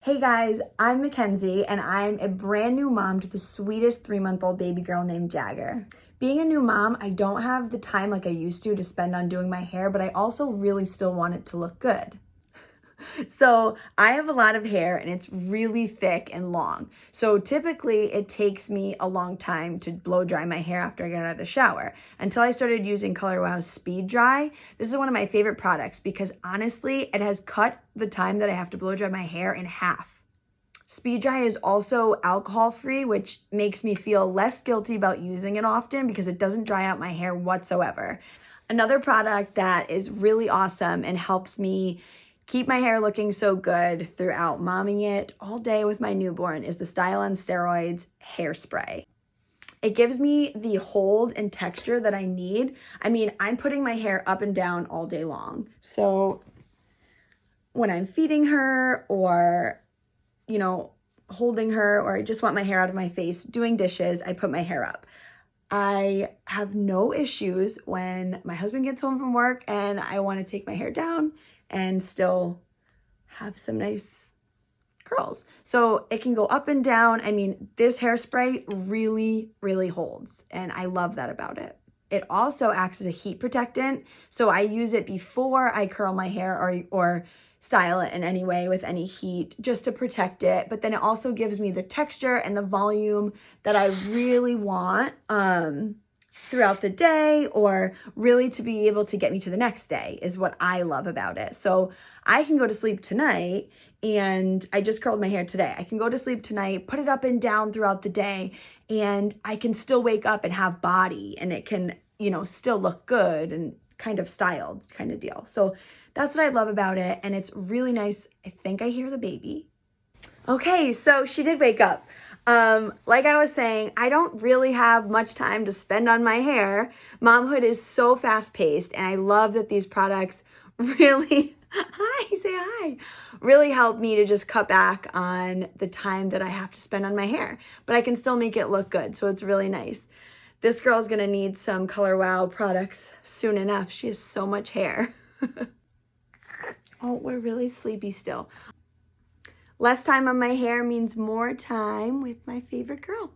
Hey guys, I'm Mackenzie and I'm a brand new mom to the sweetest 3-month-old baby girl named Jagger. Being a new mom, I don't have the time like I used to spend on doing my hair, but I also really still want it to look good. So I have a lot of hair and it's really thick and long. So typically it takes me a long time to blow dry my hair after I get out of the shower. Until I started using Color Wow's Speed Dry. This is one of my favorite products because honestly, it has cut the time that I have to blow dry my hair in half. Speed Dry is also alcohol free, which makes me feel less guilty about using it often because it doesn't dry out my hair whatsoever. Another product that is really awesome and helps me keep my hair looking so good throughout momming it all day with my newborn is the Style on Steroids hairspray. It gives me the hold and texture that I need. I mean, I'm putting my hair up and down all day long. So when I'm feeding her or, holding her, or I just want my hair out of my face, doing dishes, I put my hair up. I have no issues when my husband gets home from work and I want to take my hair down and still have some nice curls. So it can go up and down. I mean, this hairspray really, really holds, and I love that about it. It also acts as a heat protectant, so I use it before I curl my hair or style it in any way with any heat just to protect it. But then it also gives me the texture and the volume that I really want throughout the day, or really to be able to get me to the next day is what I love about it. So I can go to sleep tonight, and I just curled my hair today. I can go to sleep tonight, put it up and down throughout the day, and I can still wake up and have body, and it can, still look good and kind of styled kind of deal. So that's what I love about it, and it's really nice. I think I hear the baby. Okay, so she did wake up. Like I was saying, I don't really have much time to spend on my hair. Momhood is so fast-paced, and I love that these products really, say hi, really help me to just cut back on the time that I have to spend on my hair, but I can still make it look good, so it's really nice. This girl's gonna need some Color Wow products soon enough. She has so much hair. Oh, we're really sleepy still. Less time on my hair means more time with my favorite girl.